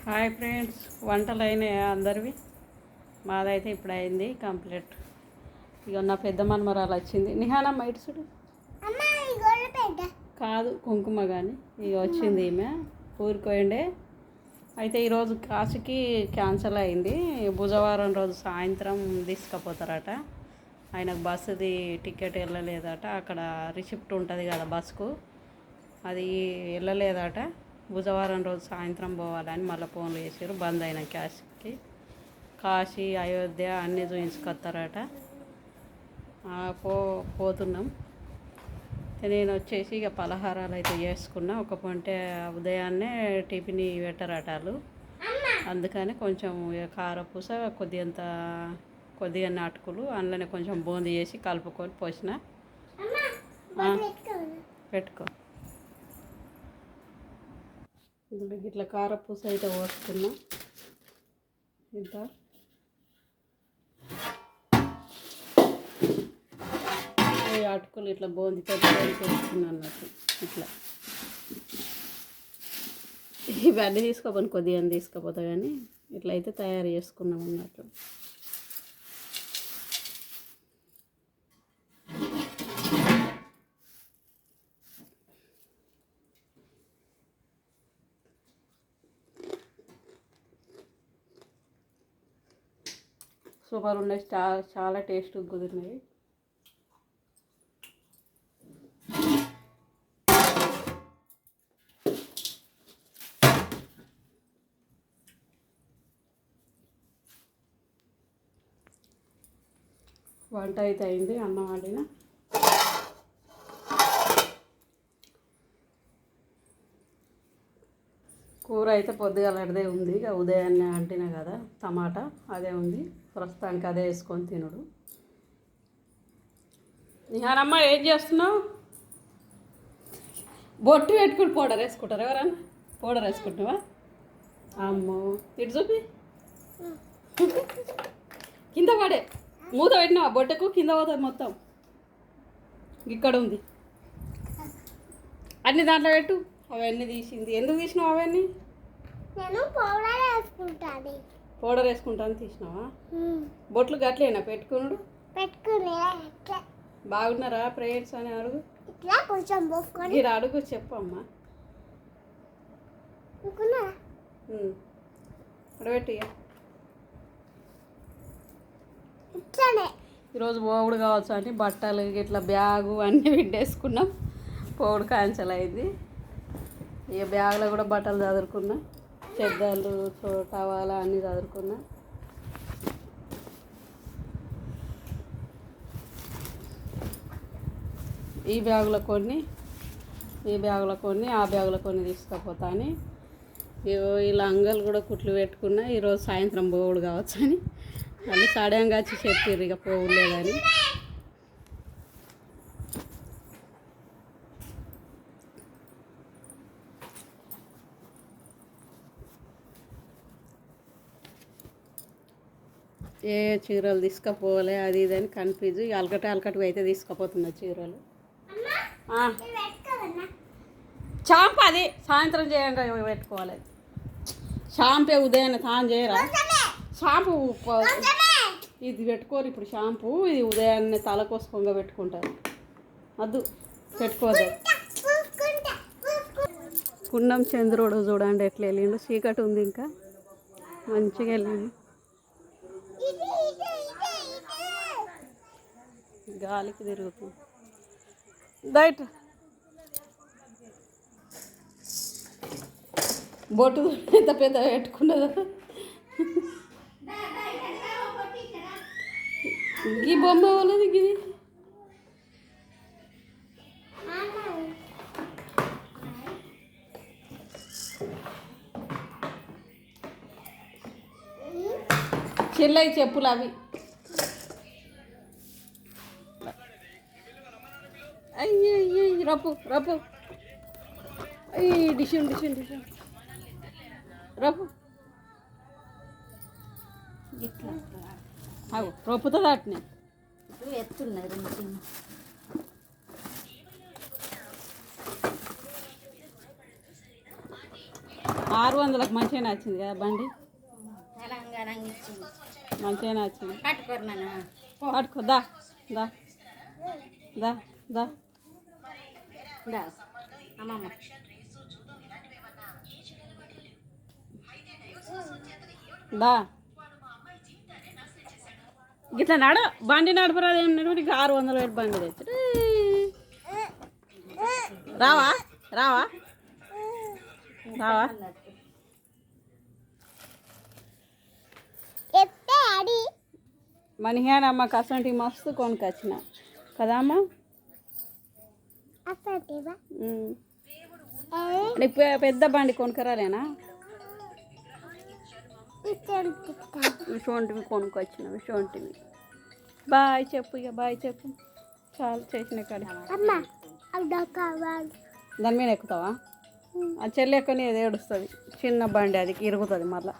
Hi friends, వంటలు అయినాయా అందరివి? మాదైతే ఇప్పుడు అయింది కంప్లీట్. ఇక నా పెద్ద మనమరాలు వచ్చింది. నిహానమ్మ ఇటుసుడు కాదు కుంకుమ కానీ ఇక వచ్చింది ఈమె ఊరికోయండే. అయితే ఈరోజు కాశీకి క్యాన్సిల్ అయింది. బుధవారం రోజు సాయంత్రం తీసుకుపోతారట. ఆయనకు బస్సుది టికెట్ వెళ్ళలేదట. అక్కడ రిసిప్ట్ ఉంటుంది కదా బస్సుకు, అది వెళ్ళలేదట. బుధవారం రోజు సాయంత్రం పోవాలని మళ్ళీ ఫోన్లు చేసారు. బంద్ అయిన కాశీ అయోధ్య అన్నీ చూపించుకొస్తారట. పోతున్నాం. నేను వచ్చేసి ఇక పలహారాలు అయితే చేసుకున్నా. ఒక పొంటే ఉదయాన్నే టిఫిన్ పెట్టరట వాళ్ళు. అందుకని కొంచెం కారపూస కొద్దిగా అటుకులు అందులోనే కొంచెం బూందీ చేసి కలుపుకొని పోసిన. పెట్టుకో. ఇట్లా కారపూస అయితే పోసుకున్నా. ఇంత అటుకులు ఇట్లా బూందీతో వేసుకున్నాను అన్నట్టు. ఇట్లా ఇవన్నీ తీసుకోపోను, కొద్దిగా తీసుకోపోతా కానీ ఇట్లా అయితే తయారు చేసుకున్నాం అన్నట్టు. సూపర్ ఉన్నాయి, చాలా టేస్ట్ కుదిరినాయి. వంట అయితే అయింది, అన్నం వండిన. కూర అయితే పొద్దుగాలదే ఉంది. ఇక ఉదయాన్నే అంటినా కదా టమాటా, అదే ఉంది ప్రస్తుతానికి. అదే వేసుకొని తినుడు. నిహానమ్మ ఏం చేస్తున్నావు? బొట్టు పెట్టుకుని పౌడర్ వేసుకుంటారు ఎవరన్నా? పౌడర్ వేసుకుంటున్నావా? అమ్మో, ఇటు చూపి. కింద పడే మూత పెట్టినావా బొట్టకు? కింద పోతుంది మొత్తం. ఇక్కడ ఉంది అన్ని దాంట్లో పెట్టు. అవన్నీ తీసింది. ఎందుకు తీసినావు అవన్నీ? పౌడర్ వేసుకుంటాను తీసినావా? బొట్లు గట్లేనా పెట్టుకున్నాడు? బాగున్నారా ప్రేయర్స్ అని అడుగు. మీరు అడుగు, చెప్పమ్మా. పెట్టు. ఈరోజు పోవుడు కావచ్చు అని బట్టలు ఇట్లా బ్యాగు అన్నీ విండేసుకున్నాం. పోవుడు క్యాన్సల్ అయింది. ఇక బ్యాగ్లో కూడా బట్టలు చదువుకున్నా, చెద్దలు టవాలా అన్నీ చదువుకున్నా. ఈ బ్యాగులో కొన్ని, ఈ బ్యాగులో కొన్ని, ఆ బ్యాగులో కొన్ని తీసుకుపోతా అని. ఇలా అంగలు కూడా కుట్లు పెట్టుకున్నా. ఈరోజు సాయంత్రం పోవుడు కావచ్చు అని మళ్ళీ సడన్గా వచ్చి చెప్పారు ఇక పోవులేదని. ఏ చీరలు తీసుకుపోలే అది ఇది అని కన్ఫ్యూజ్. అలకటివి అయితే తీసుకుపోతున్నా చీరలు. షాంపూ అది సాయంత్రం చేయంగా పెట్టుకోవాలి. షాంపూ ఉదయాన్నే తాను చేయరా? షాంపూ ఇది పెట్టుకోరు ఇప్పుడు. షాంపూ ఇది ఉదయాన్నే తలకోసంగా పెట్టుకుంటారు. వద్దు, పెట్టుకోవద్దు. పున్నం చంద్రుడు చూడండి ఎట్లా వెళ్ళిండు. చీకటి ఉంది, ఇంకా మంచిగా వెళ్ళిండు. గాలికి తిరుగుతుంది బయట. బొట్టు ఎంత పెద్ద పెట్టుకున్నదా? ఈ బొమ్మ వాళ్ళది ఇది. చెల్లై చెప్పులు అవి. అయ్యి రప్పు రప్పు. అయ్యి డిషన్ రప్పు. రొప్పుతుంది అట్నే ఎత్తున్నారు. 600లకు మంచిగా నచ్చింది కదా బండి, మంచిగా నచ్చింది. పట్టుకో దా దా దా దా అమ్మమ్మ దా గిట్లా నడు బండి నడపరాదు ఏం నడు 600 పెట్టి బండి తెచ్చు. రావా రావా రావా మనిహాన్ అమ్మకి అసంటి మస్తు కొనుకొచ్చిన కదా అమ్మ. నీకు పెద్ద బండి కొనుక్కరాలేనా? ఇటువంటివి కొనుక్కొచ్చిన ఇటువంటివి. బాయ్ చెప్పు, ఇక బాయ్ చెప్పు. చాలు చేసిన కాడ దాని మీద ఎక్కుతావా? ఆ చెల్లి ఎక్కని ఏది ఏడుస్తుంది, చిన్న బండి అది ఇరుగుతుంది మళ్ళీ.